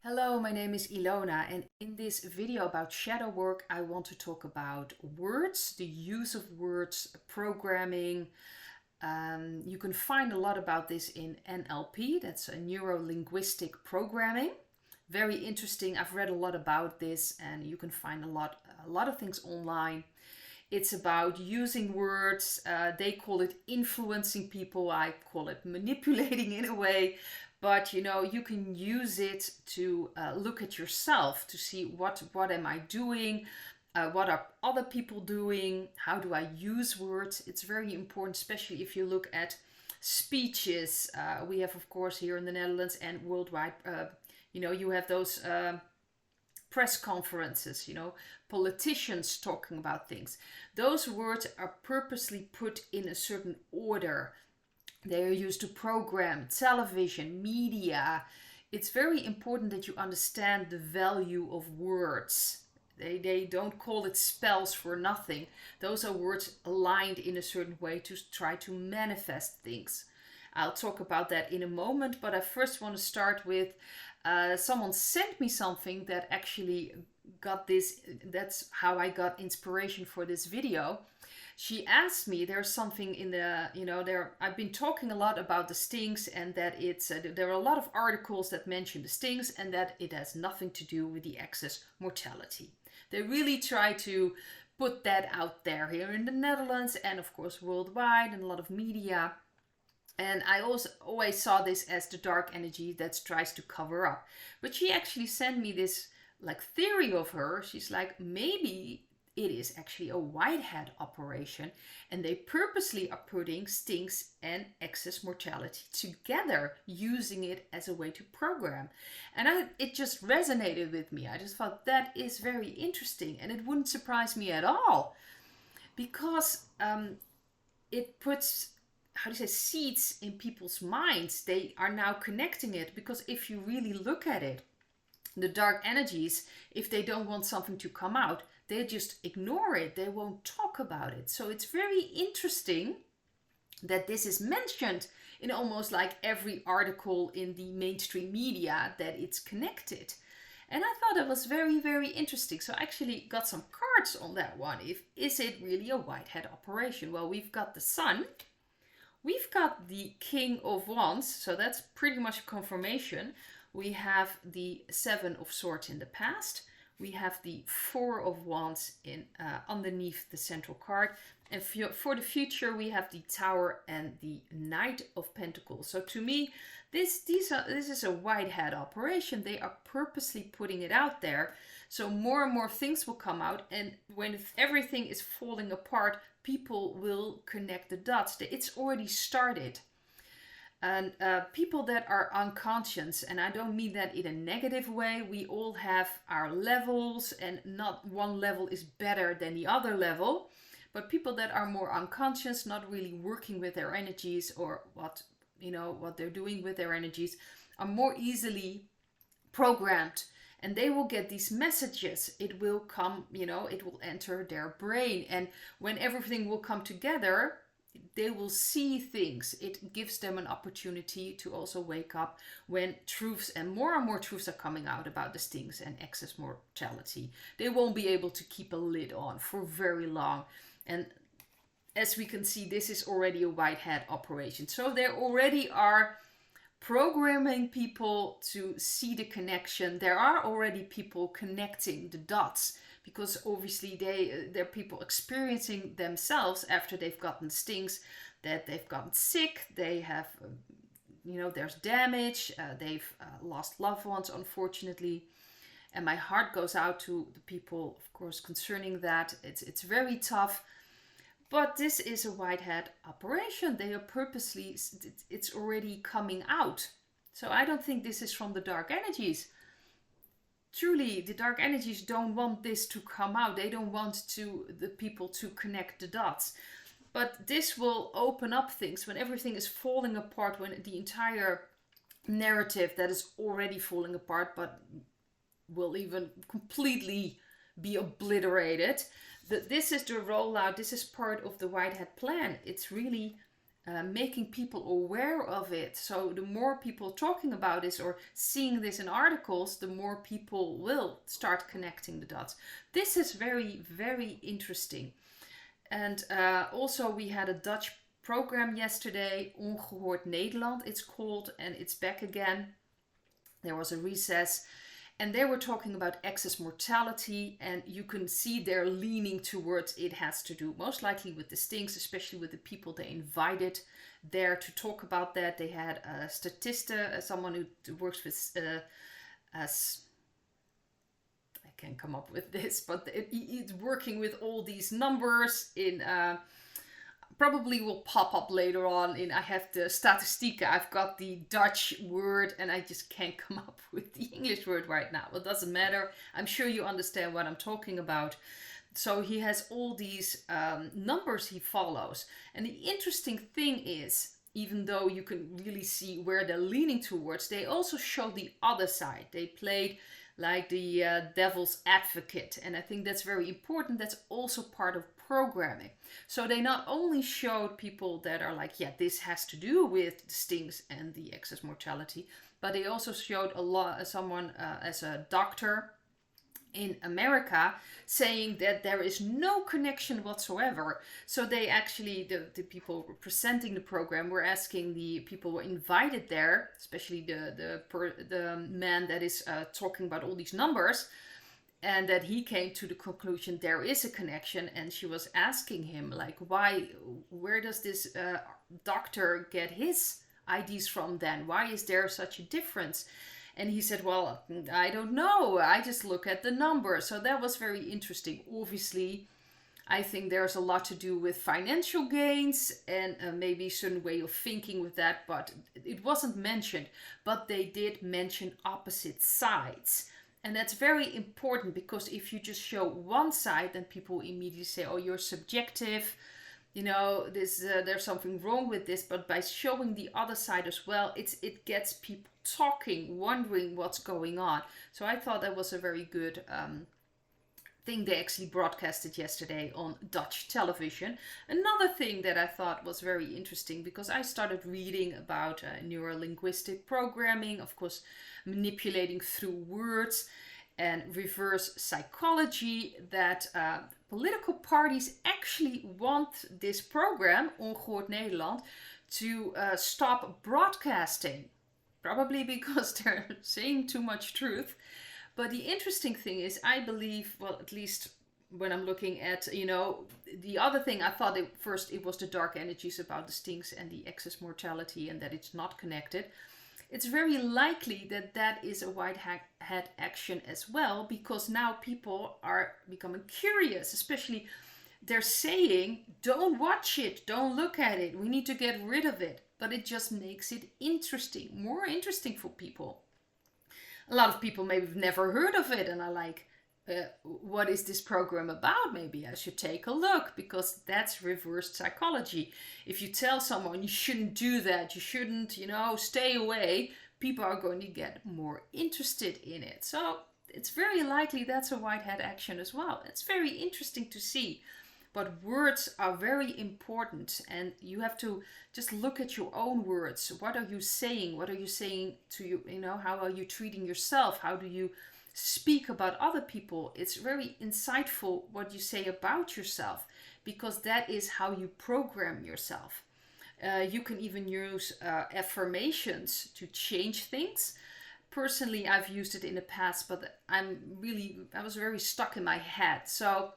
Hello, my name is Ilona, and in this video about shadow work, I want to talk about words, the use of words, programming. You can find a lot about this in NLP, that's a neuro-linguistic programming. Very interesting. I've read a lot about this, and you can find a lot of things online. It's about using words. They call it influencing people. I call it manipulating in a way. But you can use it to look at yourself to see what am I doing, what are other people doing, how do I use words. It's very important, especially if you look at speeches. We have, of course, here in the Netherlands and worldwide. You have those press conferences, politicians talking about things. Those words are purposely put in a certain order. They are used to program television, media. It's very important that you understand the value of words. They don't call it spells for nothing. Those are words aligned in a certain way to try to manifest things. I'll talk about that in a moment, but I first want to start with someone sent me something that actually got this. That's how I got inspiration for this video. She asked me, there's something in the, I've been talking a lot about the stings, and that it's, there are a lot of articles that mention the stings and that it has nothing to do with the excess mortality. They really try to put that out there here in the Netherlands and of course worldwide, and a lot of media. And I also always saw this as the dark energy that tries to cover up. But she actually sent me this like theory of her. She's like, maybe it is actually a white hat operation, and they purposely are putting stings and excess mortality together, using it as a way to program. And it just resonated with me. I just thought that is very interesting, and it wouldn't surprise me at all, because it puts, how do you say, seeds in people's minds. They are now connecting it, because if you really look at it, the dark energies, if they don't want something to come out, they just ignore it. They won't talk about it. So it's very interesting that this is mentioned in almost like every article in the mainstream media, that it's connected. And I thought it was very, very interesting. So I actually got some cards on that one. Is it really a white hat operation? Well, we've got the Sun. We've got the King of Wands. So that's pretty much a confirmation. We have the Seven of Swords in the past. We have the Four of Wands in underneath the central card. And for the future, we have the Tower and the Knight of Pentacles. So to me, this is a white hat operation. They are purposely putting it out there. So more and more things will come out. And when everything is falling apart, people will connect the dots. It's already started. And people that are unconscious, and I don't mean that in a negative way, we all have our levels, and not one level is better than the other level, but people that are more unconscious, not really working with their energies, or what they're doing with their energies, are more easily programmed, and they will get these messages. It will come, it will enter their brain, and when everything will come together, they will see things. It gives them an opportunity to also wake up when truths and more truths are coming out about the stings and excess mortality. They won't be able to keep a lid on for very long. And as we can see, this is already a white hat operation. So they already are programming people to see the connection. There are already people connecting the dots, because obviously they're people experiencing themselves after they've gotten stings, that they've gotten sick, they have, there's damage, they've lost loved ones, unfortunately. And my heart goes out to the people, of course, concerning that. It's very tough. But this is a white hat operation. They are purposely, it's already coming out. So I don't think this is from the dark energies. Truly, the dark energies don't want this to come out. They don't want the people to connect the dots. But this will open up things when everything is falling apart, when the entire narrative that is already falling apart, but will even completely be obliterated. This is the rollout. This is part of the white hat plan. It's really making people aware of it. So the more people talking about this or seeing this in articles, the more people will start connecting the dots. This is very, very interesting. And also we had a Dutch program yesterday, Ongehoord Nederland it's called, and it's back again. There was a recess and they were talking about excess mortality, and you can see they're leaning towards it has to do most likely with the stings, especially with the people they invited there to talk about that. They had a statista, someone who works with as I can't come up with this, but it's working with all these numbers in probably will pop up later on in I have the statistieken. I've got the Dutch word and I just can't come up with the English word right now. It doesn't matter. I'm sure you understand what I'm talking about. So he has all these numbers he follows. And the interesting thing is, even though you can really see where they're leaning towards, they also show the other side. They played like the devil's advocate. And I think that's very important. That's also part of programming. So they not only showed people that are like, yeah, this has to do with the stings and the excess mortality, but they also showed someone as a doctor in America saying that there is no connection whatsoever. So they actually, the people presenting the program were asking the people who were invited there, especially the man that is talking about all these numbers, and that he came to the conclusion there is a connection. And she was asking him like, where does this doctor get his IDs from then? Why is there such a difference? And he said, well, I don't know. I just look at the numbers. So that was very interesting. Obviously, I think there's a lot to do with financial gains and maybe a certain way of thinking with that. But it wasn't mentioned. But they did mention opposite sides. And that's very important, because if you just show one side, then people immediately say, oh, you're subjective. You know, there's something wrong with this. But by showing the other side as well, it gets people talking, wondering what's going on. So I thought that was a very good thing they actually broadcasted yesterday on Dutch television. Another thing that I thought was very interesting, because I started reading about neurolinguistic programming, of course, manipulating through words, and reverse psychology, that political parties actually want this program, Ongehoord Nederland, to stop broadcasting. Probably because they're saying too much truth. But the interesting thing is, I believe, well, at least when I'm looking at, the other thing, I thought it was the dark energies about the stings and the excess mortality, and that it's not connected. It's very likely that that is a white hat action as well, because now people are becoming curious, especially they're saying, don't watch it, don't look at it, we need to get rid of it. But it just makes it interesting, more interesting for people. A lot of people maybe have never heard of it and are like, what is this program about? Maybe I should take a look, because that's reverse psychology. If you tell someone you shouldn't do that, you shouldn't, stay away, people are going to get more interested in it. So it's very likely that's a white hat action as well. It's very interesting to see. But words are very important, and you have to just look at your own words. What are you saying? What are you saying to you? How are you treating yourself? How do you speak about other people? It's very insightful what you say about yourself, because that is how you program yourself. You can even use affirmations to change things. Personally, I've used it in the past, but I was very stuck in my head. So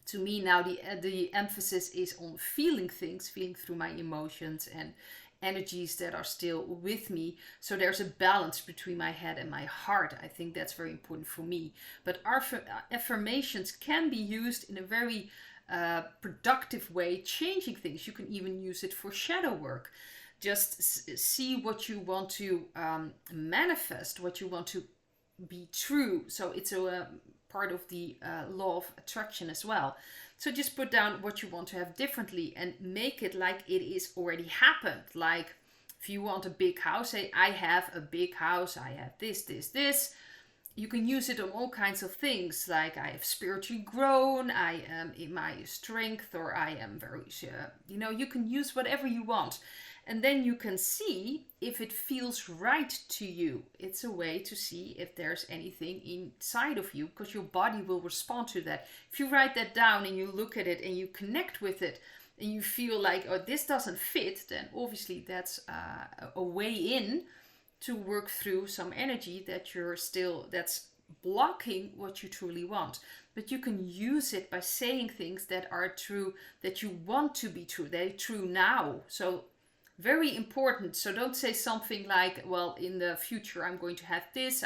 to me now, the emphasis is on feeling things, feeling through my emotions and energies that are still with me. So there's a balance between my head and my heart. I think that's very important for me. But our affirmations can be used in a very productive way, changing things. You can even use it for shadow work. Just see what you want to manifest, what you want to be true. So it's a part of the law of attraction as well. So just put down what you want to have differently and make it like it is already happened. Like if you want a big house, say I have a big house, I have this. you can use it on all kinds of things, like I have spiritually grown, I am in my strength, or I am very, you can use whatever you want. And then you can see if it feels right to you. It's a way to see if there's anything inside of you, because your body will respond to that. If you write that down and you look at it and you connect with it, and you feel like, oh, this doesn't fit, then obviously that's a way in to work through some energy that's blocking what you truly want. But you can use it by saying things that are true, that you want to be true. They're true now. So very important. So don't say something like, well, in the future I'm going to have this,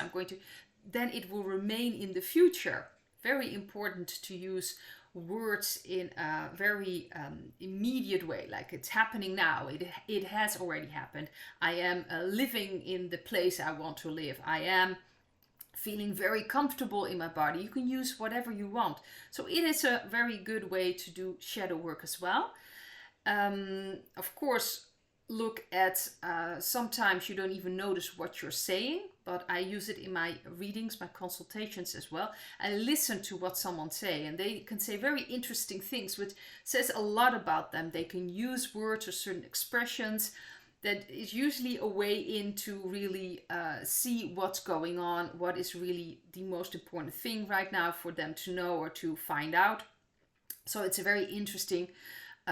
then it will remain in the future. Very important to use words in a very immediate way, like it's happening now, it has already happened. I am living in the place I want to live. I am feeling very comfortable in my body. You can use whatever you want. So it is a very good way to do shadow work as well. Of course, look at sometimes you don't even notice what you're saying, but I use it in my readings, my consultations as well. I listen to what someone say, and they can say very interesting things, which says a lot about them. They can use words or certain expressions that is usually a way in to really see what's going on, what is really the most important thing right now for them to know or to find out. So it's a very interesting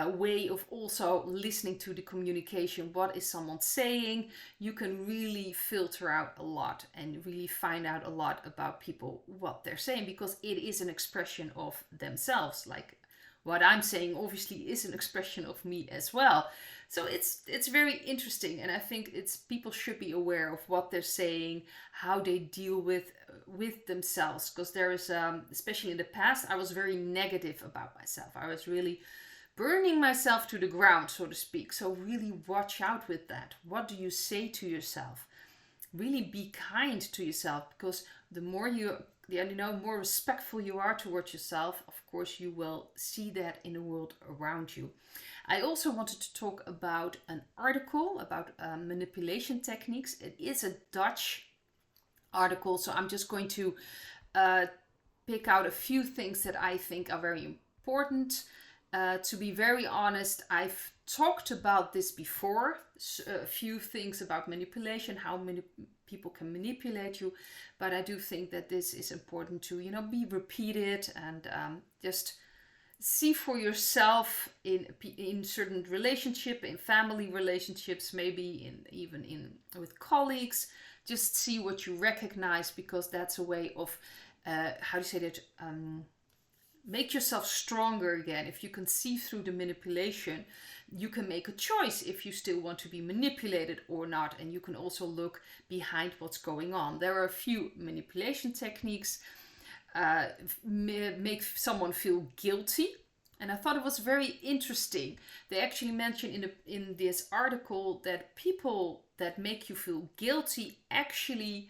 way of also listening to the communication. What is someone saying? You can really filter out a lot and really find out a lot about people, what they're saying, because it is an expression of themselves. Like what I'm saying obviously is an expression of me as well. So it's very interesting, and I think people should be aware of what they're saying, how they deal with themselves, because there is especially in the past I was very negative about myself. I was really burning myself to the ground, so to speak. So really watch out with that. What do you say to yourself? Really be kind to yourself, because the more more respectful you are towards yourself, of course you will see that in the world around you. I also wanted to talk about an article about manipulation techniques. It is a Dutch article, so I'm just going to pick out a few things that I think are very important. To be very honest, I've talked about this before, a few things about manipulation, how many people can manipulate you, but I do think that this is important to, be repeated and just see for yourself in certain relationship, in family relationships, maybe even with colleagues. Just see what you recognize, because that's a way of make yourself stronger again. If you can see through the manipulation, you can make a choice if you still want to be manipulated or not. And you can also look behind what's going on. There are a few manipulation techniques. Make someone feel guilty. And I thought it was very interesting. They actually mention in this article that people that make you feel guilty actually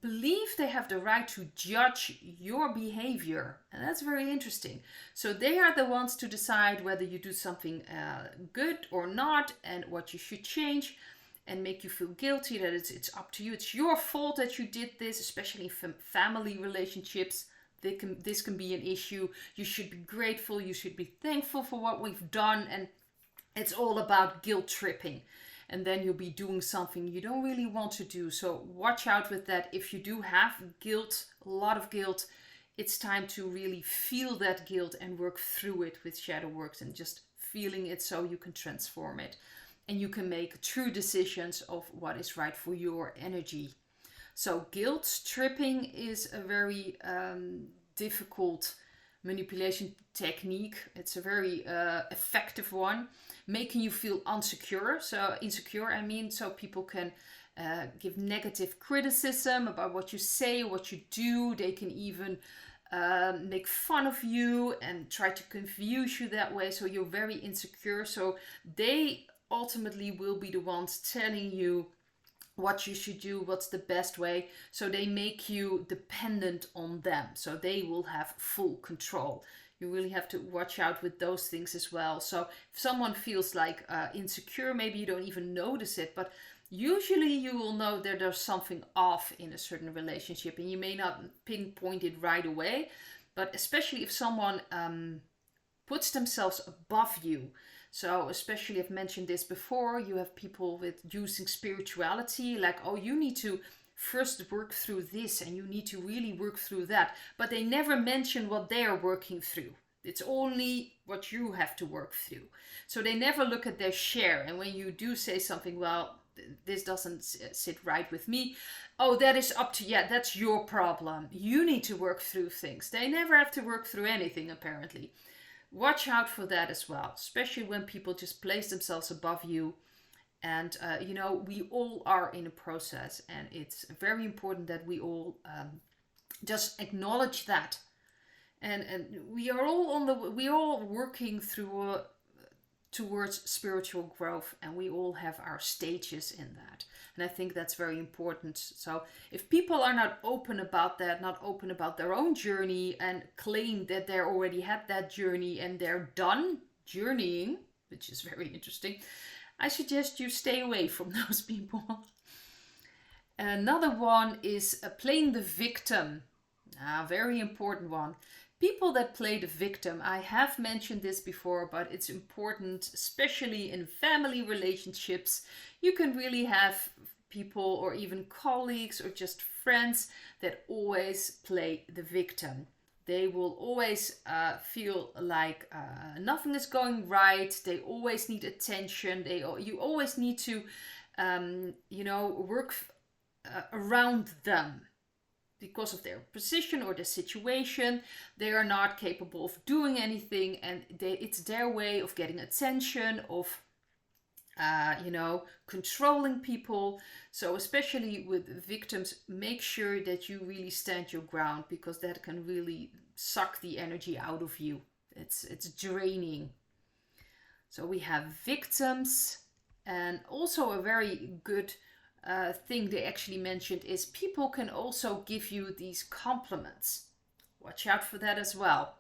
believe they have the right to judge your behavior. And that's very interesting. So they are the ones to decide whether you do something good or not, and what you should change, and make you feel guilty that it's up to you. It's your fault that you did this, especially in family relationships. This can be an issue. You should be grateful. You should be thankful for what we've done. And it's all about guilt tripping. And then you'll be doing something you don't really want to do. So watch out with that. If you do have guilt, a lot of guilt, it's time to really feel that guilt and work through it with shadow works, and just feeling it so you can transform it. And you can make true decisions of what is right for your energy. So guilt tripping is a very difficult manipulation technique. It's a very effective one, making you feel insecure. So people can give negative criticism about what you say, what you do. They can even make fun of you and try to confuse you that way. So you're very insecure. So they ultimately will be the ones telling you what you should do, what's the best way. So they make you dependent on them. So they will have full control. You really have to watch out with those things as well. So if someone feels like insecure, maybe you don't even notice it, but Usually you will know that there's something off in a certain relationship, and you may not pinpoint it right away, but especially if someone puts themselves above you. So especially, I've mentioned this before, you have people with using spirituality, like, oh, you need to first work through this and you need to really work through that, but they never mention what they are working through. It's only what you have to work through. So they never look at their share. And when you do say something, well, this doesn't sit right with me, oh, that is up to, yeah, that's your problem, you need to work through things. They never have to work through anything, apparently. Watch out for that as well, especially when people just place themselves above you. And, we all are in a process, and it's very important that we all just acknowledge that. And we are all working through towards spiritual growth, and we all have our stages in that. And I think that's very important. So if people are not open about that, not open about their own journey, and claim that they already had that journey and they're done journeying, which is very interesting, I suggest you stay away from those people. Another one is playing the victim. Very important one. People that play the victim, I have mentioned this before, but it's important, especially in family relationships. You can really have people, or even colleagues or just friends, that always play the victim. They will always feel like nothing is going right. They always need attention. You always need to, work around them. Because of their position or the situation, they are not capable of doing anything, and it's their way of getting attention, of controlling people. So especially with victims, make sure that you really stand your ground, because that can really suck the energy out of you. It's draining. So we have victims, and also a very good thing they actually mentioned is people can also give you these compliments. Watch out for that as well.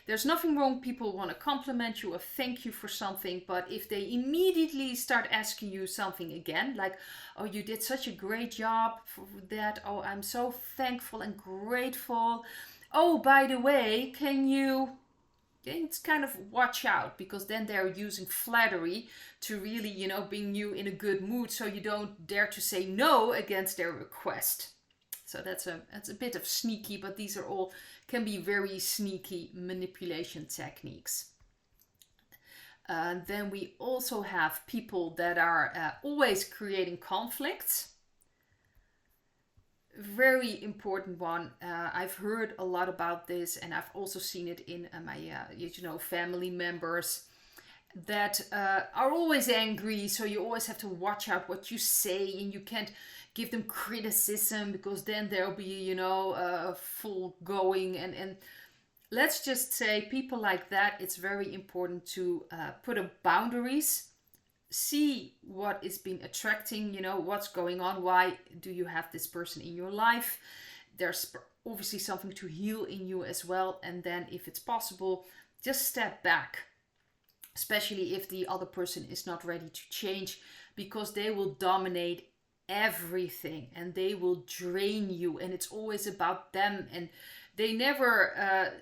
There's nothing wrong, people want to compliment you or thank you for something, but if they immediately start asking you something again, like, oh, you did such a great job for that, oh, I'm so thankful and grateful, oh, by the way, can you... It's kind of watch out, because then they're using flattery to really, bring you in a good mood, so you don't dare to say no against their request. So that's a bit of sneaky, but these are all can be very sneaky manipulation techniques. Then we also have people that are always creating conflicts. Very important one. I've heard a lot about this, and I've also seen it in my family members that are always angry. So you always have to watch out what you say, and you can't give them criticism, because then there'll be full going. And let's just say people like that, it's very important to put up boundaries. See what is been attracting, what's going on, why do you have this person in your life. There's obviously something to heal in you as well, and then if it's possible, just step back, especially if the other person is not ready to change, because they will dominate everything and they will drain you, and it's always about them, and they never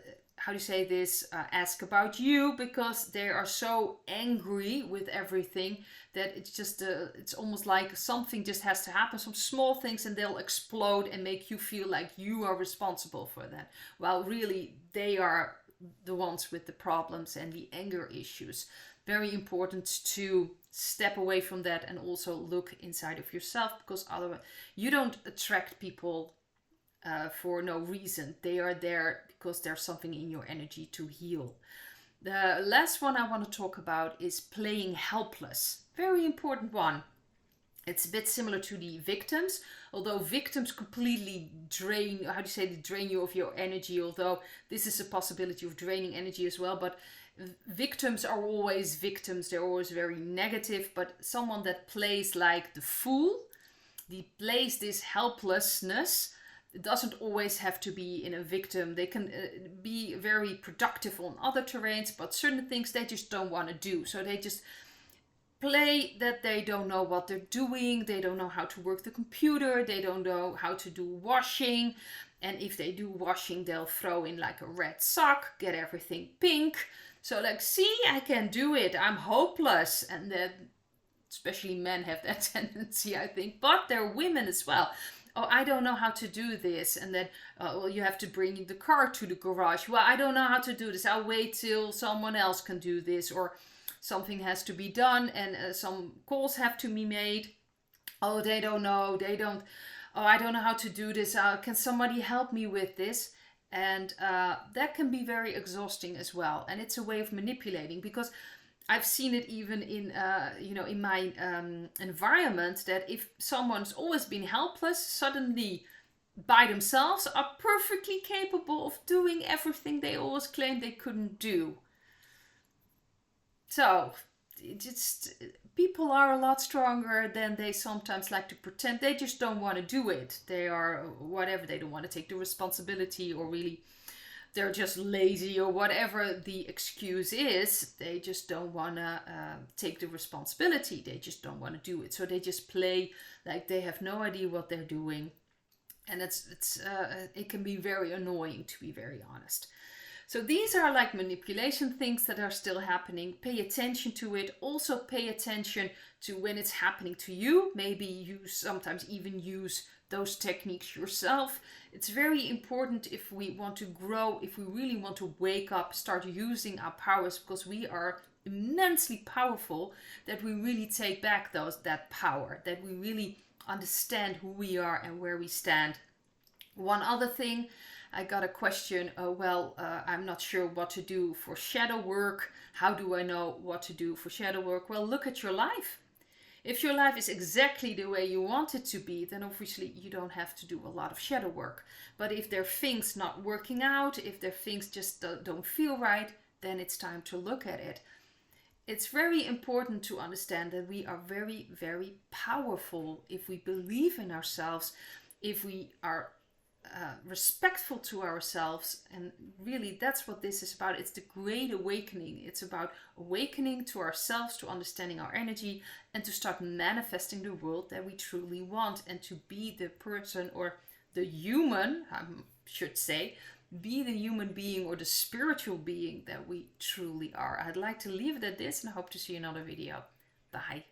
ask about you, because they are so angry with everything that it's just it's almost like something just has to happen, some small things, and they'll explode and make you feel like you are responsible for that. Well, really, they are the ones with the problems and the anger issues. Very important to step away from that and also look inside of yourself, because otherwise you don't attract people for no reason. They are there because there's something in your energy to heal. The last one I want to talk about is playing helpless. Very important one. It's a bit similar to the victims, although victims completely drain you of your energy, although this is a possibility of draining energy as well. But victims are always victims. They're always very negative. But someone that plays like the fool, plays this helplessness. It doesn't always have to be in a victim. They can be very productive on other terrains, but certain things they just don't want to do. So they just play that they don't know what they're doing, they don't know how to work the computer, they don't know how to do washing. And if they do washing, they'll throw in like a red sock, get everything pink. So like, see, I can do it, I'm hopeless. And then especially men have that tendency, I think, but there are women as well. Oh, I don't know how to do this. And then, well, you have to bring the car to the garage. Well, I don't know how to do this. I'll wait till someone else can do this. Or something has to be done and some calls have to be made. Oh, they don't know. They don't. Oh, I don't know how to do this. Can somebody help me with this? And that can be very exhausting as well. And it's a way of manipulating, because I've seen it even in, in my environment, that if someone's always been helpless, suddenly by themselves are perfectly capable of doing everything they always claimed they couldn't do. So, just people are a lot stronger than they sometimes like to pretend. They just don't want to do it. They are whatever. They don't want to take the responsibility, or really they're just lazy, or whatever the excuse is. They just don't want to take the responsibility. They just don't want to do it. So they just play like they have no idea what they're doing. And it can be very annoying, to be very honest. So these are like manipulation things that are still happening. Pay attention to it. Also pay attention to when it's happening to you. Maybe you sometimes even use those techniques yourself. It's very important if we want to grow, if we really want to wake up, start using our powers, because we are immensely powerful, that we really take back that power, that we really understand who we are and where we stand. One other thing, I got a question, I'm not sure what to do for shadow work. How do I know what to do for shadow work? Well, look at your life. If your life is exactly the way you want it to be, then obviously you don't have to do a lot of shadow work. But if there are things not working out, if there are things just don't feel right, then it's time to look at it. It's very important to understand that we are very, very powerful if we believe in ourselves, if we are respectful to ourselves. And really, that's what this is about. It's the great awakening. It's about awakening to ourselves, to understanding our energy, and to start manifesting the world that we truly want, and to be the person, or the human, I should say, be the human being or the spiritual being that we truly are. I'd like to leave it at this, and I hope to see you in another video. Bye.